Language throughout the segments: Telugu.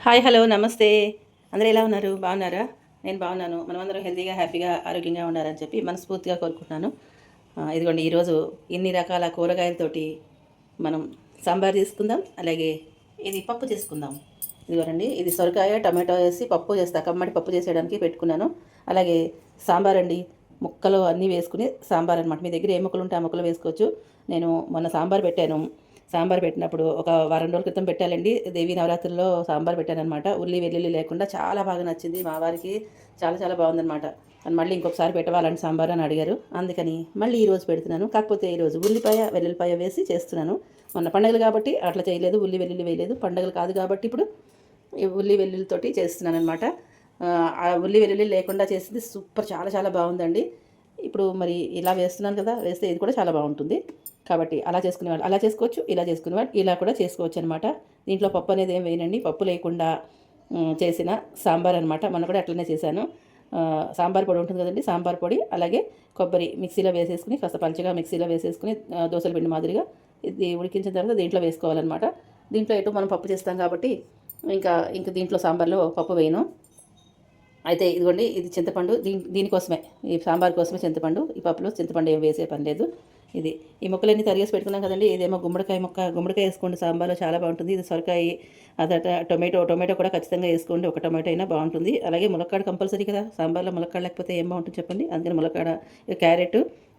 హాయ్ హలో నమస్తే. అందరూ ఎలా ఉన్నారు? బాగున్నారా? నేను బాగున్నాను. మనమందరం హెల్తీగా హ్యాపీగా ఆరోగ్యంగా ఉండాలని చెప్పి మనస్ఫూర్తిగా కోరుకుంటున్నాను. ఇదిగోండి ఈరోజు ఇన్ని రకాల కూరగాయలతోటి మనం సాంబార్ చేసుకుందాం. అలాగే ఇది పప్పు చేసుకుందాం. ఇదిగోనండి, ఇది సొరకాయ టమాటో వేసి పప్పు చేస్తా, కమ్మటి పప్పు చేసేయడానికి పెట్టుకున్నాను. అలాగే సాంబార్ అండి, ముక్కలు అన్నీ వేసుకుని సాంబార్ అనమాట. మీ దగ్గర ఏ ముక్కలు ఉంటే ఆ ముక్కలు వేసుకోవచ్చు. నేను మొన్న సాంబార్ పెట్టాను. సాంబార్ పెట్టినప్పుడు ఒక వారం రోజుల క్రితం పెట్టాలండి. దేవీ నవరాత్రుల్లో సాంబార్ పెట్టానమాట. ఉల్లి వెల్లుల్లి లేకుండా చాలా బాగా నచ్చింది మా వారికి. చాలా చాలా బాగుందనమాట. అని మళ్ళీ ఇంకొకసారి పెట్టవాలంటే సాంబార్ అని అడిగారు. అందుకని మళ్ళీ ఈరోజు పెడుతున్నాను. కాకపోతే ఈరోజు ఉల్లిపాయ వెల్లుల్లిపాయ వేసి చేస్తున్నాను. మొన్న పండుగలు కాబట్టి అట్లా చేయలేదు, ఉల్లి వెల్లుల్లి వేయలేదు. పండుగలు కాదు కాబట్టి ఇప్పుడు ఈ ఉల్లి వెల్లుల్లితోటి చేస్తున్నాను అనమాట. ఆ ఉల్లి వెల్లుల్లి లేకుండా చేసింది సూపర్, చాలా చాలా బాగుందండి. ఇప్పుడు మరి ఇలా వేస్తున్నాను కదా, వేస్తే ఇది కూడా చాలా బాగుంటుంది. కాబట్టి అలా చేసుకునేవాళ్ళు అలా చేసుకోవచ్చు, ఇలా చేసుకునేవాళ్ళు ఇలా కూడా చేసుకోవచ్చు అనమాట. దీంట్లో పప్పు అనేది ఏం వేయనండి. పప్పు లేకుండా చేసిన సాంబార్ అనమాట. మొన్న కూడా అట్లనే చేశాను. సాంబార్ పొడి ఉంటుంది కదండి, సాంబార్ పొడి అలాగే కొబ్బరి మిక్సీలో వేసేసుకుని కాస్త పలుచగా మిక్సీలో వేసేసుకుని దోశల పిండి మాదిరిగా ఇది ఉడికించిన తర్వాత దీంట్లో వేసుకోవాలన్నమాట. దీంట్లో ఎటు మనం పప్పు చేస్తాం కాబట్టి ఇంకా దీంట్లో సాంబార్లో పప్పు వేయను. అయితే ఇదిగోండి, ఇది చింతపండు. దీనికోసమే, ఈ సాంబార్ కోసమే చింతపండు. ఈ పప్పులో చింతపండు ఏం వేసే పని లేదు. ఇది ఈ ముక్కలన్నీ తరిగేసి పెట్టుకున్నాం కదండి. ఇదేమో గుమ్మడికాయ ముక్క. గుమ్మడికాయ వేసుకోండి, సాంబార్లో చాలా బాగుంటుంది. ఇది సొరకాయ, అదట టొమాటో కూడా ఖచ్చితంగా వేసుకోండి. ఒక టొమాటో అయినా బాగుంటుంది. అలాగే ములక్కాడ కంపల్సరీ కదా, సాంబార్లో ములక్కాడ లేకపోతే ఏం బాగుంటుంది చెప్పండి. అందుకని ములక్కాడ, క్యారెట్,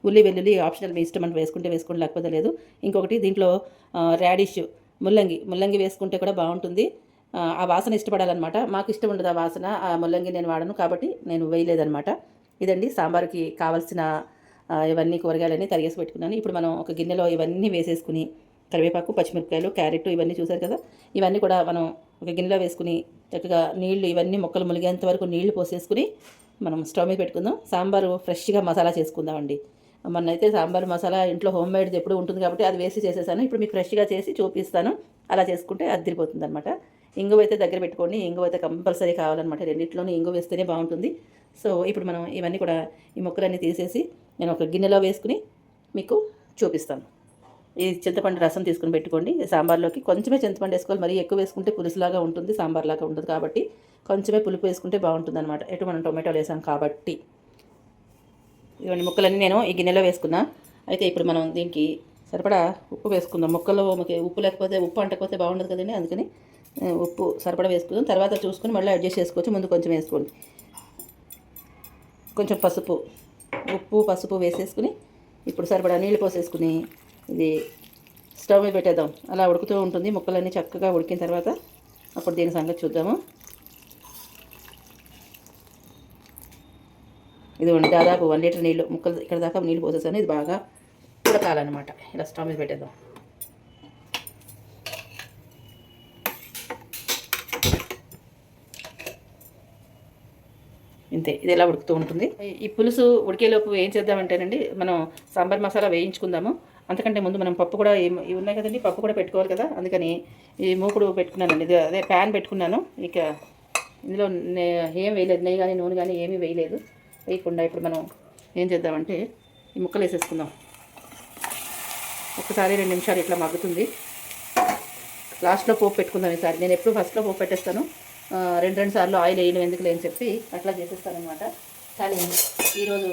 ఉల్లి వెల్లుల్లి ఆప్షనల్, మీ ఇష్టం అంటే వేసుకుంటే వేసుకోండి, లేకపోతే లేదు. ఇంకొకటి దీంట్లో రాడిష్, ముల్లంగి వేసుకుంటే కూడా బాగుంటుంది. ఆ వాసన ఇష్టపడాలన్నమాట. మాకు ఇష్టం ఉండదు ఆ వాసన. ఆ ముల్లంగి నేను వాడను కాబట్టి నేను వేయలేదన్నమాట. ఇదండి సాంబార్కి కావాల్సిన ఇవన్నీ కూరగాయలన్నీ తరిగేసి పెట్టుకున్నాను. ఇప్పుడు మనం ఒక గిన్నెలో ఇవన్నీ వేసేసుకుని, కరివేపాకు, పచ్చిమిరపకాయలు, క్యారెట్ ఇవన్నీ చూసారు కదా, ఇవన్నీ కూడా మనం ఒక గిన్నెలో వేసుకుని చక్కగా నీళ్లు ఇవన్నీ ముక్కలు ములిగేంత వరకు నీళ్లు పోసేసుకుని మనం స్టవ్ మీద పెట్టుకుందాం. సాంబారు ఫ్రెష్గా మసాలా చేసుకుందామండి. మొన్నైతే సాంబార్ మసాలా ఇంట్లో హోమ్ మేడ్ ఎప్పుడు ఉంటుంది కాబట్టి అది వేసి చేసేసాను. ఇప్పుడు మీకు ఫ్రెష్గా చేసి చూపిస్తాను. అలా చేసుకుంటే అదిరిపోతుంది అనమాట. ఇంగువ అయితే దగ్గర పెట్టుకోండి. ఇంగువ అయితే కంపల్సరీ కావాలన్నమాట. రెండింటిలోనూ ఇంగువ వేస్తేనే బాగుంటుంది. సో ఇప్పుడు మనం ఇవన్నీ కూడా ఈ ముక్కలన్నీ తీసేసి నేను ఒక గిన్నెలో వేసుకుని మీకు చూపిస్తాను. ఈ చింతపండు రసం తీసుకుని పెట్టుకోండి. సాంబార్లోకి కొంచెమే చింతపండు వేసుకోవాలి. మరీ ఎక్కువ వేసుకుంటే పులుసులాగా ఉంటుంది, సాంబార్లాగా ఉండదు. కాబట్టి కొంచెమే పులుపు వేసుకుంటే బాగుంటుంది అనమాట. ఎటు మనం టొమాటోలు వేసాం కాబట్టి. ఇవన్నీ ముక్కలన్నీ నేను ఈ గిన్నెలో వేసుకున్నా. అయితే ఇప్పుడు మనం దీనికి సరిపడా ఉప్పు వేసుకుందాం. ముక్కల్లో మనకి ఉప్పు లేకపోతే, ఉప్పు అంటకపోతే బాగుండదు కదండి. అందుకని ఉప్పు సరిపడా వేసుకుందాం. తర్వాత చూసుకుని మళ్ళీ అడ్జస్ట్ చేసుకోవచ్చు. ముందు కొంచెం వేసుకోండి. కొంచెం ఉప్పు పసుపు వేసేసుకుని ఇప్పుడు సరిపడా నీళ్ళు పోసేసుకుని ఇది స్టవ్ మీద పెట్టేద్దాం. అలా ఉడుకుతూ ఉంటుంది. ముక్కలన్నీ చక్కగా ఉడికిన తర్వాత అప్పుడు దీని సంగతి చూద్దాము. ఇదిగోండి, దాదాపు 1 లీటర్ నీళ్ళు, ముక్కలు ఇక్కడ దాకా నీళ్ళు పోసేసాను. ఇది బాగా ఉడకాలన్నమాట. ఇలా స్టవ్ మీద పెట్టేద్దాం. ఇంతే, ఇది ఎలా ఉడుకుతూ ఉంటుంది. ఈ పులుసు ఉడికేలోపు ఏం చేద్దామంటేనండి, మనం సాంబార్ మసాలా వేయించుకుందాము. అంతకంటే ముందు మనం పప్పు కూడా ఇవి ఉన్నాయి కదండి, పప్పు కూడా పెట్టుకోవాలి కదా. అందుకని ఈ మూకుడు పెట్టుకున్నానండి. అదే ప్యాన్ పెట్టుకున్నాను. ఇక ఇందులో ఏం వేయలేదు, నెయ్యి కానీ నూనె కానీ ఏమీ వేయకుండా ఇప్పుడు మనం ఏం చేద్దామంటే ఈ ముక్కలు వేసేసుకుందాం. ఒకసారి 2 నిమిషాలు ఇట్లా మగ్గుతుంది. లాస్ట్లో పోపు పెట్టుకుందాం ఈసారి. నేను ఎప్పుడు ఫస్ట్లో పోపు పెట్టేస్తాను. 2 సార్లు ఆయిల్ వేయడం ఎందుకు లేని చెప్పి అట్లా చేసేస్తాను అనమాట. కానీ ఈరోజు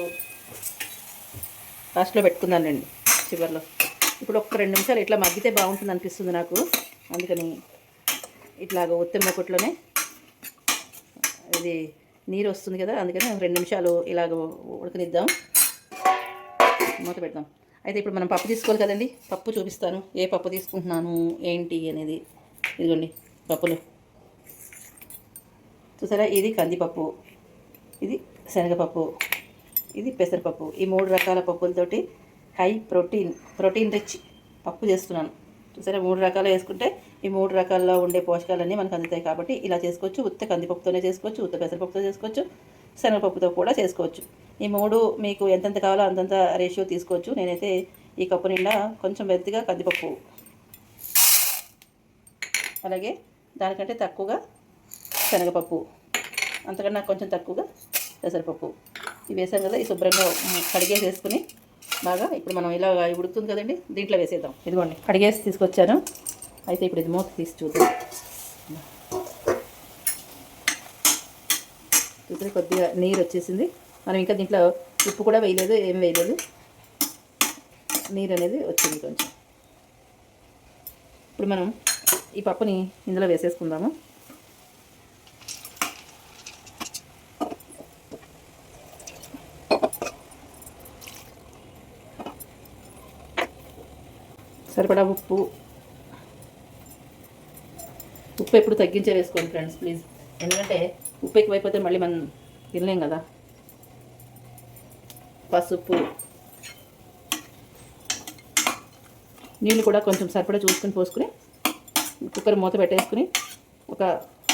లాస్ట్లో పెట్టుకుందానండి, చివరిలో. ఇప్పుడు ఒక 2 నిమిషాలు ఇట్లా మగ్గితే బాగుంటుంది అనిపిస్తుంది నాకు. అందుకని ఇట్లాగ ఒత్తిడి మూకుట్లోనే ఇది నీరు వస్తుంది కదా, అందుకని 2 నిమిషాలు ఇలాగ ఉడకనిద్దాం. మూత పెడదాం. అయితే ఇప్పుడు మనం పప్పు తీసుకోవాలి కదండి. పప్పు చూపిస్తాను, ఏ పప్పు తీసుకుంటున్నాను ఏంటి అనేది. ఇదిగోండి పప్పులు చూసారా. ఇది కందిపప్పు, ఇది శనగపప్పు, ఇది పెసరపప్పు. ఈ 3 రకాల పప్పులతోటి హై ప్రోటీన్ రిచ్ పప్పు చేస్తున్నాను. చూసారా, 3 రకాలు వేసుకుంటే ఈ 3 రకాల్లో ఉండే పోషకాలన్నీ మనకు అందుతాయి. కాబట్టి ఇలా చేసుకోవచ్చు. ఉత్త కందిపప్పుతోనే చేసుకోవచ్చు, ఉత్త పెసరపప్పుతో చేసుకోవచ్చు, శనగపప్పుతో కూడా చేసుకోవచ్చు. ఈ 3 మీకు ఎంతెంత కావాలో అంతంత రేషియో తీసుకోవచ్చు. నేనైతే ఈ కప్పు నిండా కొంచెం వెతిగా కందిపప్పు, అలాగే దానికంటే తక్కువగా శనగపప్పు, అంతకన్నా కొంచెం తక్కువగా పెసరపప్పు ఇవి వేసాం కదా. ఈ శుభ్రంగా కడిగేసేసుకుని బాగా ఇప్పుడు మనం ఇలా ఉడుకుతుంది కదండి, దీంట్లో వేసేద్దాం. ఇదిగోండి కడిగేసి తీసుకొచ్చాను. అయితే ఇప్పుడు ఇది మూత తీసి చూద్దాం. ఇప్పుడు కొద్దిగా నీరు వచ్చేసింది. మనం ఇంకా దీంట్లో ఉప్పు కూడా వేయలేదు, ఏం వేయలేదు. నీరు అనేది వచ్చింది కొంచెం. ఇప్పుడు మనం ఈ పప్పుని ఇందులో వేసేసుకుందాము. సరిపడా ఉప్పు ఎప్పుడు తగ్గించే వేసుకోండి ఫ్రెండ్స్ ప్లీజ్, ఎందుకంటే ఉప్పు ఎక్కువైపోతే మళ్ళీ మనం తినలేం కదా. పసుపు, నీళ్ళు కూడా కొంచెం సరిపడా చూసుకుని పోసుకుని కుక్కర్ మూత పెట్టేసుకుని ఒక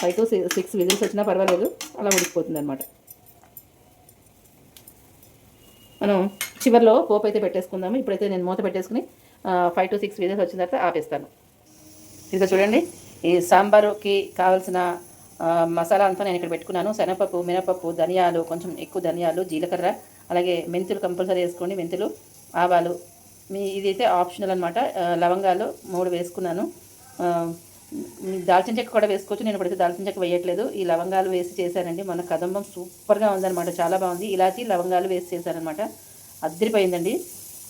5 to 6 విజిల్స్ వచ్చినా పర్వాలేదు, అలా ఉడికిపోతుంది అనమాట. మనం చివరిలో పోపు అయితే పెట్టేసుకుందాము. ఇప్పుడైతే నేను మూత పెట్టేసుకుని 5 to 6 విజిల్స్ వచ్చిన తర్వాత ఆపేస్తాను. ఇదిగో చూడండి, ఈ సాంబారుకి కావాల్సిన మసాలా అంతా నేను ఇక్కడ పెట్టుకున్నాను. శనగపప్పు, మినపప్పు, ధనియాలు, కొంచెం ఎక్కువ ధనియాలు, జీలకర్ర, అలాగే మెంతులు కంపల్సరీ వేసుకోండి. మెంతులు, ఆవాలు, ఇదైతే ఆప్షనల్ అనమాట. లవంగాలు 3 వేసుకున్నాను. దాల్చిన చెక్క కూడా వేసుకోవచ్చు, నేను ఇప్పుడైతే దాల్చిన చెక్క వేయట్లేదు. ఈ లవంగాలు వేసి చేశానండి. మన కదంబం సూపర్గా ఉందన్నమాట, చాలా బాగుంది. ఇలాచి లవంగాలు వేసి చేశానమాట, అద్దరిపోయిందండి.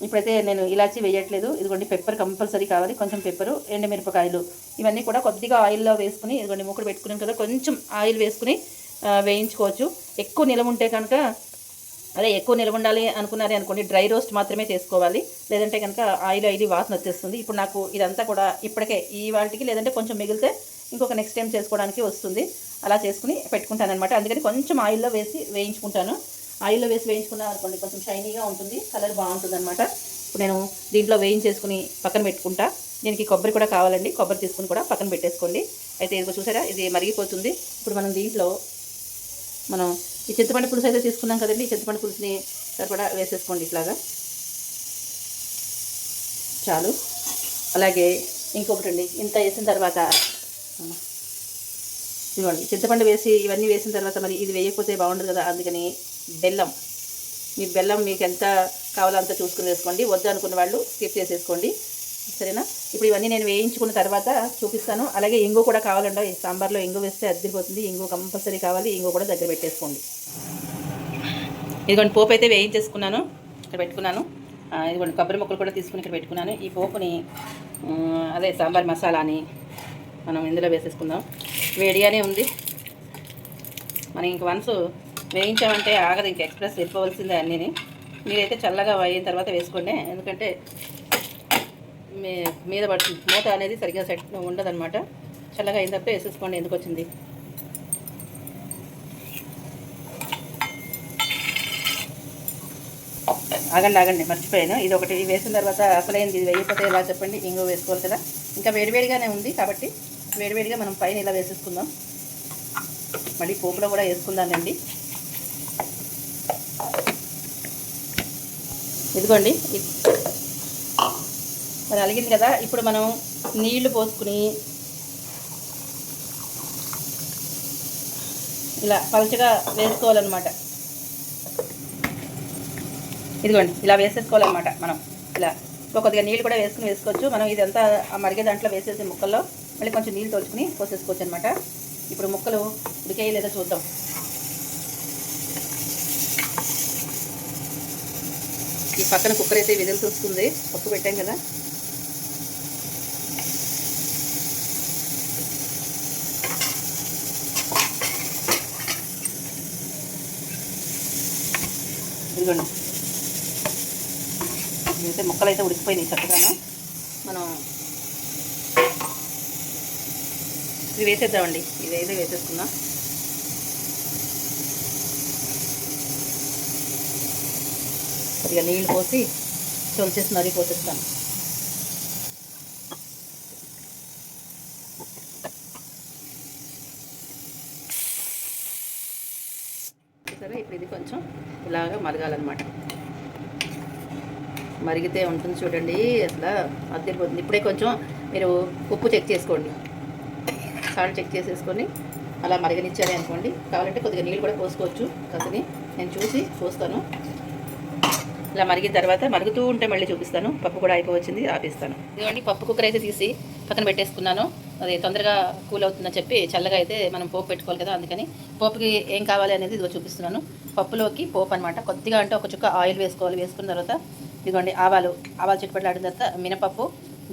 ఇప్పుడైతే నేను ఇలాచి వేయట్లేదు. ఇదిగోండి పెప్పర్ కంపల్సరీ కావాలి, కొంచెం పెప్పరు, ఎండుమిరపకాయలు, ఇవన్నీ కూడా కొద్దిగా ఆయిల్లో వేసుకుని, ఇదిగోండి మూకుడు పెట్టుకున్నాం కదా, కొంచెం ఆయిల్ వేసుకుని వేయించుకోవచ్చు. ఎక్కువ నిలవ ఉంటే కనుక, ఎక్కువ నిలవ ఉండాలి అనుకున్నారే అనుకోండి, డ్రై రోస్ట్ మాత్రమే చేసుకోవాలి, లేదంటే కనుక ఆయిల్ వాసన వచ్చేస్తుంది. ఇప్పుడు నాకు ఇదంతా కూడా ఇప్పటికే ఈ వాటికి, లేదంటే కొంచెం మిగిలితే ఇంకొక నెక్స్ట్ టైం చేసుకోవడానికి వస్తుంది, అలా చేసుకుని పెట్టుకుంటాను అనమాట. అందుకని కొంచెం ఆయిల్లో వేసి వేయించుకుంటాను. ఆయిల్లో వేసి వేయించుకున్నాం అనుకోండి, కొంచెం షైనీగా ఉంటుంది, కలర్ బాగుంటుంది అనమాట. ఇప్పుడు నేను దీంట్లో వేయించేసుకుని పక్కన పెట్టుకుంటా. దీనికి కొబ్బరి కూడా కావాలండి, కొబ్బరి తీసుకుని కూడా పక్కన పెట్టేసుకోండి. అయితే ఇదిగో చూసారా, ఇది మరిగిపోతుంది. ఇప్పుడు మనం దీంట్లో ఈ చింతపండు పులుసు అయితే తీసుకున్నాం కదండి, ఈ చింతపండు పులుసుని సరిపడా వేసేసుకోండి ఇట్లాగా, చాలు. అలాగే ఇంకొకటి అండి, ఇంత వేసిన తర్వాత ఇదిగోండి చింతపండు వేసి ఇవన్నీ వేసిన తర్వాత మరి ఇది వేయకపోతే బాగుండదు కదా, అందుకని బెల్లం, బెల్లం మీకు ఎంత కావాలో అంత చూసుకుని వేసుకోండి. వద్దు అనుకున్న వాళ్ళు స్కిప్ చేసేసుకోండి, సరేనా. ఇప్పుడు ఇవన్నీ నేను వేయించుకున్న తర్వాత చూపిస్తాను. అలాగే ఇంగు కూడా కావాలండి, ఈ సాంబార్లో ఇంగు వేస్తే అద్దరిపోతుంది. ఇంగు కంపల్సరీ కావాలి, ఇంగు కూడా దగ్గర పెట్టేసుకోండి. ఇదిగోండి పోపు అయితే వేయించేసుకున్నాను, ఇక్కడ పెట్టుకున్నాను. ఇదిగోండి కొబ్బరి ముక్కలు కూడా తీసుకుని ఇక్కడ పెట్టుకున్నాను. ఈ పోపుని సాంబార్ మసాలాని మనం ఇందులో వేసేసుకుందాం. వేడిగానే ఉంది, మనం ఇంక వన్స్ వేయించామంటే ఆగదు, ఇంక ఎక్స్ప్రెస్ వెళ్ళిపోవలసిందే అన్నీని. మీరైతే చల్లగా అయిన తర్వాత వేసుకోండి, ఎందుకంటే మీద పడుతుంది, మూత అనేది సరిగ్గా సెట్ ఉండదన్నమాట. చల్లగా అయిన తర్వాత వేసేసుకోండి. ఎందుకు వచ్చింది, ఆగండి మర్చిపోయాను. ఇది ఒకటి వేసిన తర్వాత అసలైంది, ఇది వేయకపోతే ఎలా చెప్పండి. ఇంకో వేసుకోవాలి కదా, ఇంకా వేడివేడిగానే ఉంది కాబట్టి వేడివేడిగా మనం పైన ఇలా వేసేసుకుందాం. మళ్ళీ పోపులో కూడా వేసుకుందానండి. ఇదిగోండి మరి అలిగింది కదా, ఇప్పుడు మనం నీళ్లు పోసుకుని ఇలా పలుచగా వేసుకోవాలన్నమాట. ఇదిగోండి ఇలా వేసేసుకోవాలన్నమాట. మనం ఇలా కొద్దిగా నీళ్ళు కూడా వేసుకోవచ్చు. మనం ఇదంతా మరిగే దాంట్లో వేసేసి ముక్కల్లో మళ్ళీ కొంచెం నీళ్ళు తోచుకుని పోసేసుకోవచ్చు అనమాట. ఇప్పుడు ముక్కలు ఉడికాయి లేదా చూద్దాం. ఈ పక్కన కుక్కర్ అయితే విజిల్స్ వస్తుంది, పప్పు పెట్టాం కదా. ఇదిగోండి అయితే ముక్కలు అయితే ఉడికిపోయినాయి చక్కగాను. మనం ఇది వేసేద్దామండి, ఇదైతే వేసేసుకుందాం. కొద్దిగా నీళ్ళు పోసి తొలిచేసి మరీ పోసేస్తాను. సరే ఇప్పుడు ఇది కొంచెం ఇలాగా మరగాలన్నమాట. మరిగితే ఉంటుంది చూడండి, అసలు అద్దరిపోతుంది. ఇప్పుడే కొంచెం మీరు ఉప్పు చెక్ చేసుకోండి, సాల్ట్ చెక్ చేసేసుకొని అలా మరగనిచ్చాలి అనుకోండి. కావాలంటే కొద్దిగా నీళ్ళు కూడా పోసుకోవచ్చు, కాసని నేను చూసి పోస్తాను. ఇలా మరిగిన తర్వాత మరుగుతూ ఉంటే మళ్ళీ చూపిస్తాను. పప్పు కూడా అయిపోవచ్చింది, ఆపిస్తాను. ఇదిగోండి పప్పు కుక్కర్ అయితే తీసి పక్కన పెట్టేసుకున్నాను. అది తొందరగా కూల్ అవుతుందని చెప్పి చల్లగా అయితే మనం పోపు పెట్టుకోవాలి కదా, అందుకని పోపుకి ఏం కావాలి అనేది ఇదిగో చూపిస్తున్నాను. పప్పులోకి పోపు అనమాట. కొద్దిగా అంటే ఒక చుక్క ఆయిల్ వేసుకోవాలి. వేసుకున్న తర్వాత ఇదిగోండి ఆవాలు చిట్టుపట్లాడిన తర్వాత మినపప్పు,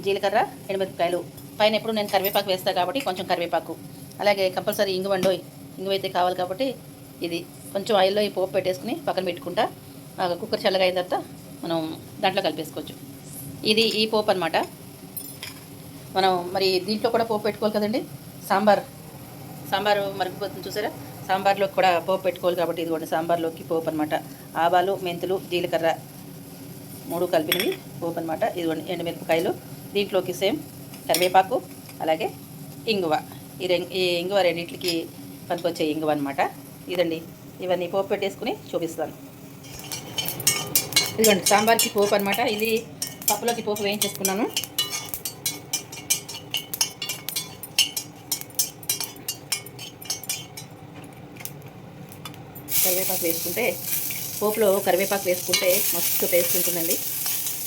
జీలకర్ర, ఎండుమిరపకాయలు, పైన ఎప్పుడు నేను కరివేపాకు వేస్తాను కాబట్టి కొంచెం కరివేపాకు, అలాగే కంపల్సరీ ఇంగువండోయ్, ఇంగువ అయితే కావాలి కాబట్టి ఇది కొంచెం ఆయిల్లో ఈ పోపు పెట్టేసుకుని పక్కన పెట్టుకుంటా. కుక్కర్ చల్లగా అయిన తర్వాత మనం దాంట్లో కలిపేసుకోవచ్చు. ఇది ఈ పోపు అనమాట. మనం మరి దీంట్లో కూడా పోపు పెట్టుకోవాలి కదండి. సాంబారు మరిగిపోతుంది చూసారా. సాంబార్లోకి కూడా పోపు పెట్టుకోవాలి కాబట్టి ఇదిగోండి సాంబార్లోకి పోపు అనమాట. ఆవాలు, మెంతులు, జీలకర్ర 3 కలిపినవి పోపు అనమాట. ఇదిగోండి ఎండుమిరపకాయలు, దీంట్లోకి సేమ్ కరివేపాకు, అలాగే ఇంగువ. ఈ ఇంగువ రెండింటికి పనికొచ్చే ఇంగువ అనమాట. ఇదండి, ఇవన్నీ పోపు పెట్టేసుకుని చూపిస్తాను. ఇదిగోండి సాంబార్కి పోపు అనమాట. ఇది పప్పులోకి పోపు వేయించేసుకున్నాను. కరివేపాకు వేసుకుంటే, పోపులో కరివేపాకు వేసుకుంటే మస్తు టేస్ట్ ఉంటుందండి.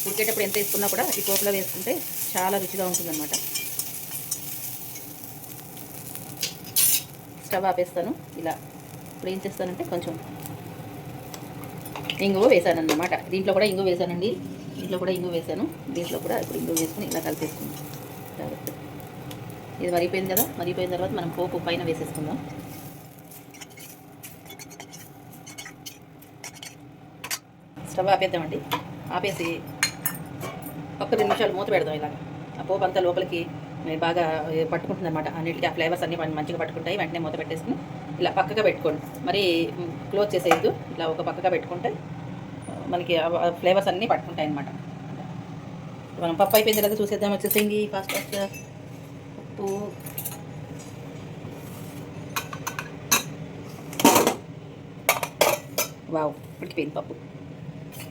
ఉడికేటప్పుడు ఎంత వేసుకున్నా కూడా ఈ పోపులో వేసుకుంటే చాలా రుచిగా ఉంటుందన్నమాట. స్టవ్ ఆపేస్తాను. ఇలా ఇప్పుడు ఏం చేస్తానంటే కొంచెం ఇంగువ వేసాను అన్నమాట. దీంట్లో కూడా ఇంగువ వేసానండి. దీంట్లో కూడా ఇంగువ వేసాను. దీంట్లో కూడా ఇప్పుడు ఇంగువ వేసుకుని ఇలా కలిపేసుకుందాం. కాబట్టి ఇది మరిగిపోయింది కదా. మరిగిపోయిన తర్వాత మనం పోపు పైన వేసేసుకుందాం. స్టవ్ ఆపేద్దామండి. ఆపేసి ఒక్క 2 నిమిషాలు మూత పెడదాం. ఇలాగ ఆ పోపు అంతా లోపలికి బాగా పట్టుకుంటుంది అనమాట. అన్నిటికీ ఆ ఫ్లేవర్స్ అన్నీ మంచిగా పట్టుకుంటాయి. వెంటనే మూత పెట్టేసుకుని ఇలా పక్కగా పెట్టుకోండి. మరి క్లోజ్ చేసేయద్దు. ఇట్లా ఒక పక్కగా పెట్టుకుంటే మనకి ఫ్లేవర్స్ అన్నీ పట్టుకుంటాయి అనమాట. మనం పప్పు అయిపోయింది కదా, చూసేద్దాం. వచ్చేసింది ఫాస్ట్గా పప్పు. వావ్, ఉడికిపోయింది పప్పు.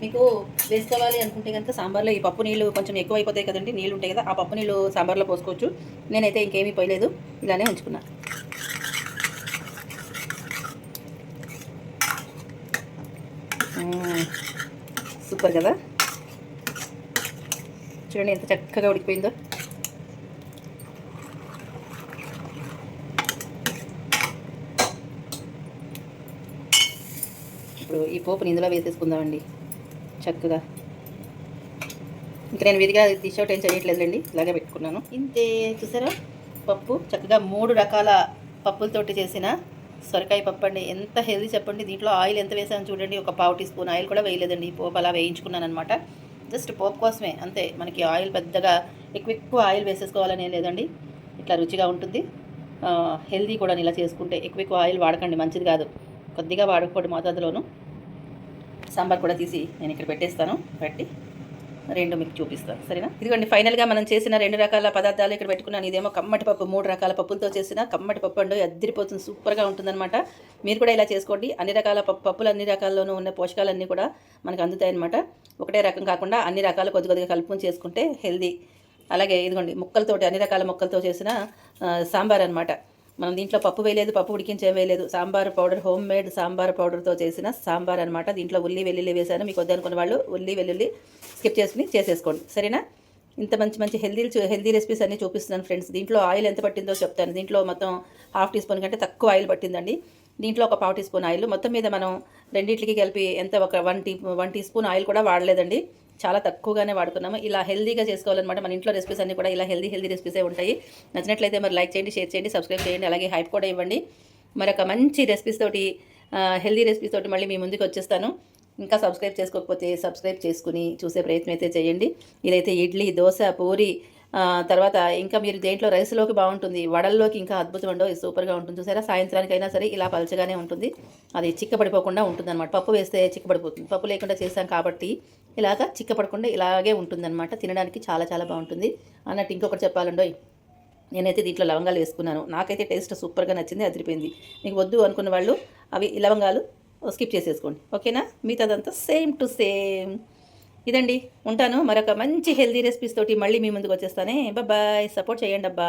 మీకు వేసుకోవాలి అనుకుంటే కనుక సాంబార్లో ఈ పప్పు నీళ్ళు కొంచెం ఎక్కువ అయిపోతాయి కదండి. నీళ్ళు ఉంటాయి కదా, ఆ పప్పు నీళ్ళు సాంబార్లో పోసుకోవచ్చు. నేనైతే ఇంకేమీ పోయలేదు, ఇలానే ఉంచుకున్నా. సూపర్ కదా, చూడండి ఎంత చక్కగా ఉడికిపోయిందో. ఇప్పుడు ఈ పోపుని ఇందులో వేసేసుకుందామండి చక్కగా. ఇంకా నేను విధిగా డిష్ అవుట్ ఏం చేయట్లేదులేండి, ఇలాగే పెట్టుకున్నాను. ఇంతే, చూసారా పప్పు చక్కగా 3 రకాల పప్పులతోటి చేసిన సొరకాయ పప్పు అండి. ఎంత హెల్దీ చెప్పండి. దీంట్లో ఆయిల్ ఎంత వేసాను చూడండి. ఒక 1/2 టీ స్పూన్ ఆయిల్ కూడా వేయలేదండి. పోపు అలా వేయించుకున్నాను అనమాట. జస్ట్ పోపు కోసమే అంతే. మనకి ఆయిల్ పెద్దగా ఎక్కువ ఆయిల్ వేసేసుకోవాలని ఏం లేదండి. ఇట్లా రుచిగా ఉంటుంది, హెల్దీ కూడా. ఇలా చేసుకుంటే ఎక్కువ ఆయిల్ వాడకండి, మంచిది కాదు. కొద్దిగా వాడుకోండి మోతాదులోను. సాంబార్ కూడా తీసి నేను ఇక్కడ పెట్టేస్తాను. పెట్టి 2 మీకు చూపిస్తాను, సరేనా. ఇదిగోండి ఫైనల్గా మనం చేసిన 2 రకాల పదార్థాలు ఇక్కడ పెట్టుకున్నాను. ఇదేమో కమ్మటి పప్పు, 3 రకాల పప్పులతో చేసిన కమ్మటి పప్పు అండి. అద్దరిపోతుంది, సూపర్గా ఉంటుందన్నమాట. మీరు కూడా ఇలా చేసుకోండి. అన్ని రకాల పప్పులు అన్ని రకాల్లోనూ ఉన్న పోషకాలన్నీ కూడా మనకు అందుతాయి అన్నమాట. ఒకటే రకం కాకుండా అన్ని రకాలు కొద్దిగా కలుపుకొని చేసుకుంటే హెల్దీ. అలాగే ఇదిగోండి ముక్కలతోటి, అన్ని రకాల ముక్కలతో చేసిన సాంబార్ అనమాట. మనం దీంట్లో పప్పు వేయలేదు, పప్పు ఉడికించే వేయలేదు. Sambar powder, home made sambar పౌడర్తో చేసిన సాంబార్ అనమాట. దీంట్లో ఉల్లి వెల్లుల్లి వేసాను. మీకు వద్దనుకున్న వాళ్ళు ఉల్లి వెల్లుల్లి స్కిప్ చేసుకుని చేసేసుకోండి, సరేనా. ఇంత మంచి హెల్దీ రెసిపీస్ అన్నీ చూపిస్తున్నాను ఫ్రెండ్స్. దీంట్లో ఆయిల్ ఎంత పట్టిందో చెప్తాను. దీంట్లో మొత్తం 1/2 టీ స్పూన్ కంటే తక్కువ ఆయిల్ పట్టిందండి. దీంట్లో ఒక 1/4 టీ స్పూన్ ఆయిల్. మొత్తం మీద మనం రెండింటికి కలిపి ఎంత ఒక 1 టీ స్పూన్ ఆయిల్ కూడా వాడలేదండి. చాలా తక్కువగానే వాడుకున్నాము. ఇలా హెల్దీగా చేసుకోవాలన్నమాట. మన ఇంట్లో రెసిపీస్ అన్నీ కూడా ఇలా హెల్దీ రెసిపీసే ఉంటాయి. నచ్చినట్లయితే మరి లైక్ చేయండి, షేర్ చేయండి, సబ్స్క్రైబ్ చేయండి, అలాగే హైప్ కూడా ఇవ్వండి. మరొక మంచి రెసిపీస్ తోటి, హెల్దీ రెసిపీస్ తోటి మళ్ళీ మీ ముందుకు వచ్చేస్తాను. ఇంకా సబ్స్క్రైబ్ చేసుకోకపోతే సబ్స్క్రైబ్ చేసుకుని చూసే ప్రయత్నం అయితే చేయండి. ఇదైతే ఇడ్లీ, దోశ, పూరి, తర్వాత ఇంకా మీరు దేంట్లో రైస్లోకి బాగుంటుంది, వడల్లోకి ఇంకా అద్భుతం ఉండో, సూపర్గా ఉంటుంది. చూసారా, సాయంత్రానికైనా సరే ఇలా పలచగానే ఉంటుంది. అది చిక్కపడిపోకుండా ఉంటుంది అనమాట. పప్పు వేస్తే చిక్కపడిపోతుంది. పప్పు లేకుండా చేస్తాం కాబట్టి ఇలాగా చిక్కపడకుండా ఇలాగే ఉంటుందన్నమాట. తినడానికి చాలా బాగుంటుంది. అన్నట్టు ఇంకొకటి చెప్పాలండోయ్, నేనైతే దీంట్లో లవంగాలు వేసుకున్నాను. నాకైతే టేస్ట్ సూపర్గా నచ్చింది, అదిరిపోయింది. మీకు వద్దు అనుకున్న వాళ్ళు అవి లవంగాలు స్కిప్ చేసేసుకోండి, ఓకేనా. మిగతాదంతా సేమ్ టు సేమ్. ఇదండి, ఉంటాను. మరొక మంచి హెల్దీ రెసిపీస్ తోటి మళ్ళీ మీ ముందుకు వచ్చేస్తానే. బాయ్. సపోర్ట్ చేయండి అబ్బా.